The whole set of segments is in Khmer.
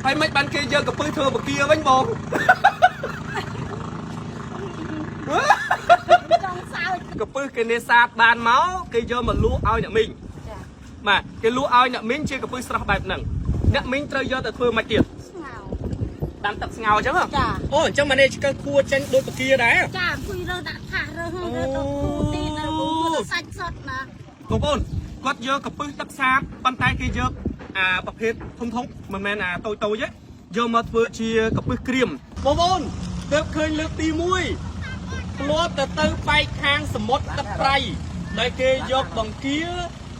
ហើយមិនបានគេយកកពឹសធ្វើបគាវិញបងកពឹសគេនេសាទបានមកគេយកមកលក់ឲ្យអ្នកមីងបាទគេលក់ឲ្យអ្នកមីងជាកពឹសស្រស់បែបហ្នឹងអ្នកមីងត្រូវយកទៅធ្វើមិនទៀតតាមទឹកស្ងោរអញ្ចឹងអូអញ្ចឹងម៉ែនេះគឺគួរចេញដូចបគាដែរចាគួយរើដាក់ថាសរើទៅគូទីទៅសាច់សុតណាបងប្អូនគាត់យកកពឹសទឹកសាបប៉ុន្តែគេយកប្រភេទធំមិនមែនតូចទេយកមកធ្វើជាកពឹសក្រៀមបងប្អូនទើបឃើញលើកទី1ធ្លាប់ទៅបែកខាងសមុទ្រទឹកប្រៃដែលគេយកបង្គា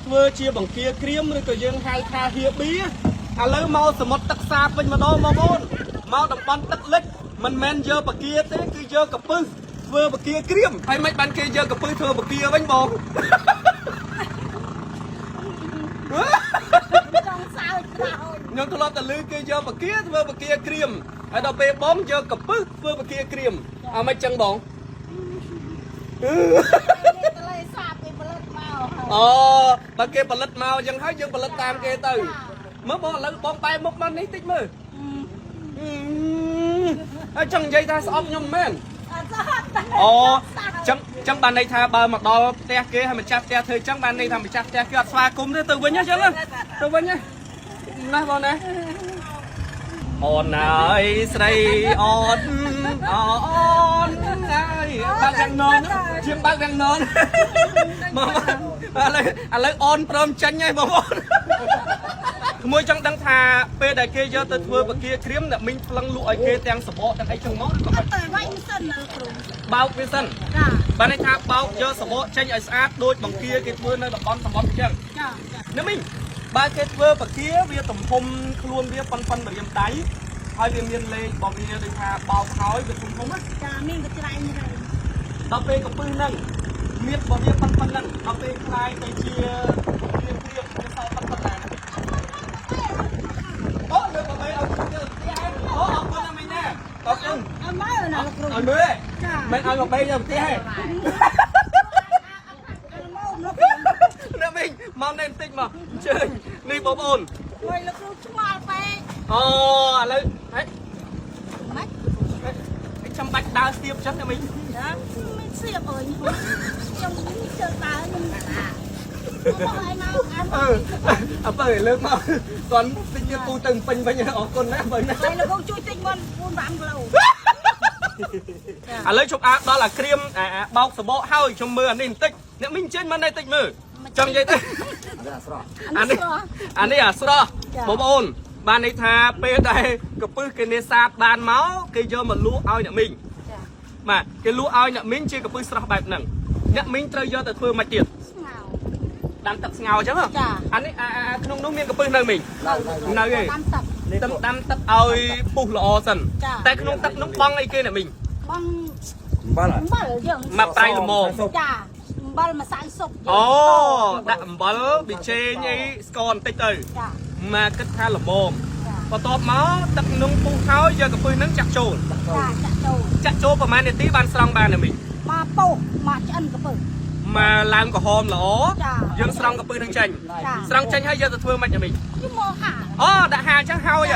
ធ្វើជាបង្គាក្រៀមឬក៏យើងហៅថាហៀប៊ីឥឡូវមកសមុទ្រទឹកសាបវិញម្ដងបងប្អូនមកតំបន់ទឹកលិចមិនមែនយកបង្គាទេគឺយកកពឹសធ្វើបង្គាក្រៀមហើយមិនបានគេយកកពឹសធ្វើបង្គាវិញបងខ្ញុំធ្លាប់តែឮគេយកបង្គាធ្វើបង្គាក្រៀមហើយដល់ពេលបងយកកពឹសធ្វើបង្គាក្រៀមអត់មិនចឹងបងអូបើគេផលិតមកចឹងហើយយើងផលិតតាមគេទៅមើលបងឥឡូវបងបែរមុខមកនេះតិចមើលហើយចឹងនិយាយថាស្អប់ខ្ញុំមែនអូចឹងបានន័យថាបើមកដល់ផ្ទះគេហើយម្ចាស់ផ្ទះធ្វើចឹងបានន័យថាម្ចាស់ផ្ទះគេអត់ស្វាគមន៍ទេទៅវិញចឹងទៅវិញណាបងណាអូនហើយស្រីអូនហើយបើកយ៉ាងននជាងបើកយ៉ាងននមកឥឡូវអូនព្រមចាញ់ហើយបងប្អូនក្មួយចង់ដឹងថាពេលដែលគេយកទៅធ្វើបង្គាក្រៀមអ្នកមីងផ្លឹងលក់ឲ្យគេទាំងសបកទាំងអីចឹងមកក៏ទៅវាយសិនលើគ្រូបោកវាសិនបានន័យថាបោកយកសបកចេញឲ្យស្អាតដូចបង្គាគេធ្វើនៅតំបន់សមុទ្រចឹងអ្នកមីងបើគេធ្វើបង្គាវាទំហំខ្លួនវាប៉ុនម្រាមដៃហើយវាមានលេខរបស់វាដូចថាបោកហើយវាធំណាចាមានក៏ច្រៃនេះដែរដល់ពេលកពឹសហ្នឹងមានរបស់វាប៉ុនហ្នឹងដល់ពេលខ្លាយទៅជាក្រៀមវាសល់ប៉ុនណាអូលើបបីឲ្យទៅអូអរគុណណាស់មីងណាអរគុណអត់មើលណាលោកគ្រូអត់មើលមិនឲ្យបបីទៅផ្ទះហ៎អ្នកមីងមកនេះបន្តិចមកអញ្ជើញនេះបងប្អូនអើយលោកគ្រូឆ្ងល់ពេកអូឥឡូវហេចាំបាច់ដើរស្ទាបចឹងណាមីងចាមិនស្ទាបអើយខ្ញុំជើងដើរខ្ញុំអើបើលើកមកគាត់ទិញយកគូទៅពេញវិញអរគុណណាបើណាហើយលោកជួយទិញមុន4-5គីឡូឥឡូវជប់ដល់អាក្រៀមបោកសបកហើយខ្ញុំមើលអានេះបន្តិចអ្នកមីងចេញមកនេះតិចមើលចង់និយាយទៅអានេះអាស្រស់បងប្អូនបានន័យថាពេលដែលកពឹសគេនេសាទបានមកគេយកមកលក់ឲ្យអ្នកមីងបាទគេលក់ឲ្យអ្នកមីងជាកពឹសស្រស់បែបហ្នឹងអ្នកមីងត្រូវយកទៅធ្វើមិនទៀតដាំទឹកស្ងោរអញ្ចឹងអានេះក្នុងនោះមានកពឹសនៅមីងនៅទេដាំទឹកឲ្យពុះល្អសិនតែក្នុងទឹកនោះបងអីគេអ្នកមីងបងអំបិលយើងមកប្រៃល្មមចាអំបិលម្សៅស៊ុបអូដាក់អំបិលប៊ីចេងអីស្ករបន្តិចទៅមកគិតថាល្មមបន្ទាប់មកទឹកនឹងពុះហើយយកកពឹសនឹងចាក់ចូលចាក់ចូលប្រហែលនាទីបានស្រង់បានណាមីមកពុះមកឆ្អិនកពឹសមកឡើងក្រហមល្អយើងស្រង់កពឹសនឹងចេញស្រង់ចេញហើយយកទៅធ្វើមិនណាមីយកមកហាលអូដាក់ហាលអញ្ចឹងហើយ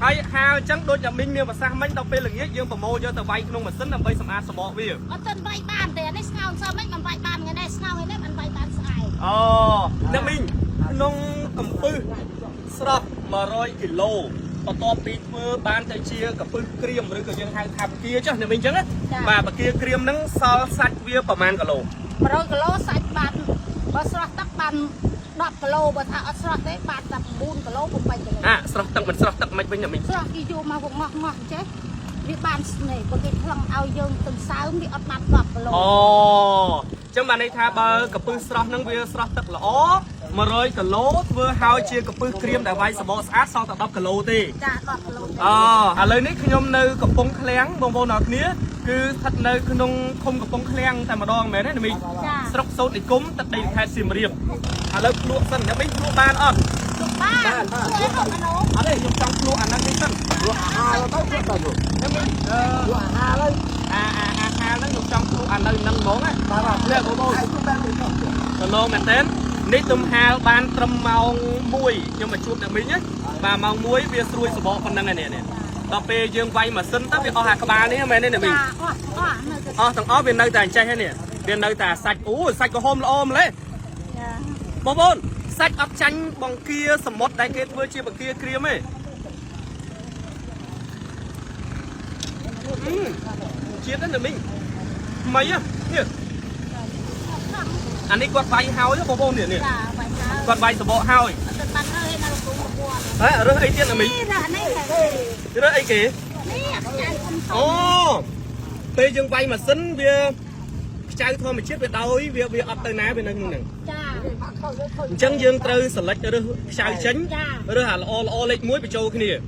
ហើយហាលអញ្ចឹងដូចតែមីងមានប្រសាសន៍មិញដល់ពេលល្ងាចយើងប្រមូលយកទៅវាយក្នុងម៉ាស៊ីនដើម្បីសម្អាតសបកវាអត់ទាន់វាយបានទេនេះស្ងោរសើមិញមិនវាយបានថ្ងៃនេះស្ងោរថ្ងៃនេះមិនវាយបានស្អែកអូអ្នកមីងក្នុងកំពឹសស្រស់100គីឡូបន្ទាប់ពីធ្វើបានទៅជាកពឹសក្រៀមឬក៏យើងហៅថាបគាចុះអ្នកមីងអញ្ចឹងបាទបគាក្រៀមហ្នឹងសល់សាច់វាប្រហែលគីឡូ100គីឡូសាច់បានបើស្រស់ទឹកបាន10គីឡូបើថាអត់ស្រស់ទេបានតែ9គីឡូ8គីឡូស្រស់ទឹកមិនស្រស់ទឹកមិនវិញអ្នកមីងស្រស់គេយកមកវងងោះចេះវាបានស្នេហ៍បើគេថ្លឹងឲ្យយើងទៅសើមវាអត់បាន10គីឡូអូចឹងបានន័យថាបើកពឹសស្រស់ហ្នឹងវាស្រស់ទឹកល្អ100គីឡូធ្វើហើយជាកពឹសក្រៀមដែលវាយសបកស្អាតសល់តែ10គីឡូទេចា10គីឡូអូឥឡូវនេះខ្ញុំនៅកំពង់ឃ្លាំងបងប្អូនអរគ្នាគឺស្ថិតនៅក្នុងឃុំកំពង់ឃ្លាំងតែម្ដងមែនទេណាមីស្រុកសូត្រនិគមទឹកដីខេត្តសៀមរាបឥឡូវភ្លក់សិនអ្នកមីភ្លក់បានអត់បានជួយហូបអានោះអត់ទេខ្ញុំចង់ភ្លក់អាហ្នឹងនេះសិនភ្លក់អាហារទៅភ្លក់ទៅអ្នកមីភ្លក់អាហារទៅអាហារហ្នឹងខ្ញុំចង់ភ្លក់អានៅហ្នឹងហ្មងណាបាទភ្លក់បងប្អូនគីឡូមែនទេនេះទំហាលបានត្រឹមម៉ោង1ខ្ញុំមកជួបអ្នកមីងណា bà màu muối bia xuôi sờ bọ phần năng này nè đọc về dương vay mà sân tắt bị o hạt các bà này mày nên là mình thằng ó bên nơi tài chạy hết nè bên nơi tài sạch sạch có hôm là ôm lấy bố bôn sạch ấp chanh bằng kia sầm mót đại kết với chia bằng kia kia ấy chiến đấy là mình mấy á nhỉ anh ấy quạt bay hao chứ bố bôn nè nè quạt bay sờ bọ hao đấy ở đây ấy tiên là mình rất ấy kì bây dương vay mà sân bia trai thôi mà chết về đâu ấy việc ập tới ná bên đây này chân dương từ sờ lệch rồi sao chấn rồi hả o lệch muối bị trâu cái này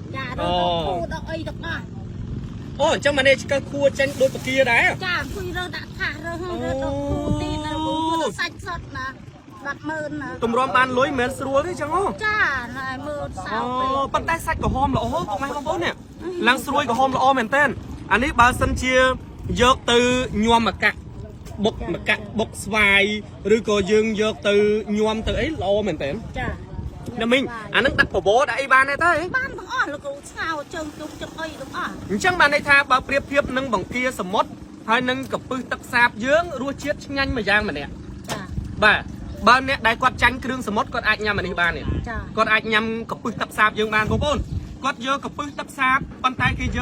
trong mà đây chỉ có cua chân đôi bậc kia đấy tụm rom ban lối mền sủa đấy chẳng không bắt tay sạch của hôm là không ai không bố nè lăng xuôi của hôm là mền tên anh ấy ba sân chia dược từ nhom mà cắt bọc xoài rồi có dương dược từ nhom từ ấy là mền tên là mình anh ấy đặt của bố đã ban này tới ban bằng là cũng sao chân tung chân ơi đúng chẳng ban này tha ba priệp thiệp nâng bằng kia sầm mót hay nâng cặp pư tắc sạp dướng rua chết nhanh mà giang mà nè ba nè đại quạt tránh cái đường sầm mót con anh nhầm mà đi ba nè con anh nhầm cặp pư tắc sạp dương ban bố bôn quạt dơ cặp pư tắc sạp bàn tay kia dơ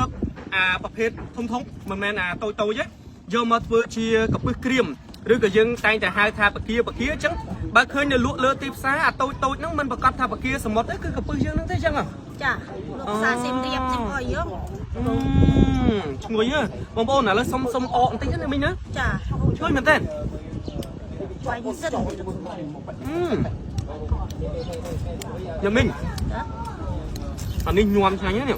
bậc hết thông mình men tôi chứ dơ mà vừa chia cặp pư cream rồi cái dương tay tại hai tha bậc kia chứ ba khơi nhà lụa lơ tiếp xá tôi nó mình bậc con tha bậc kia sầm mót đấy cứ cặp pư dương nó thấy chăng à xa xem điệp chẳng hỏi nhớ ngồi nhá bông bông là nó xong ọ tính chất này mình nhá chơi mình tên quay dân nhà mình anh ninh nhòm sao nhá nhỉ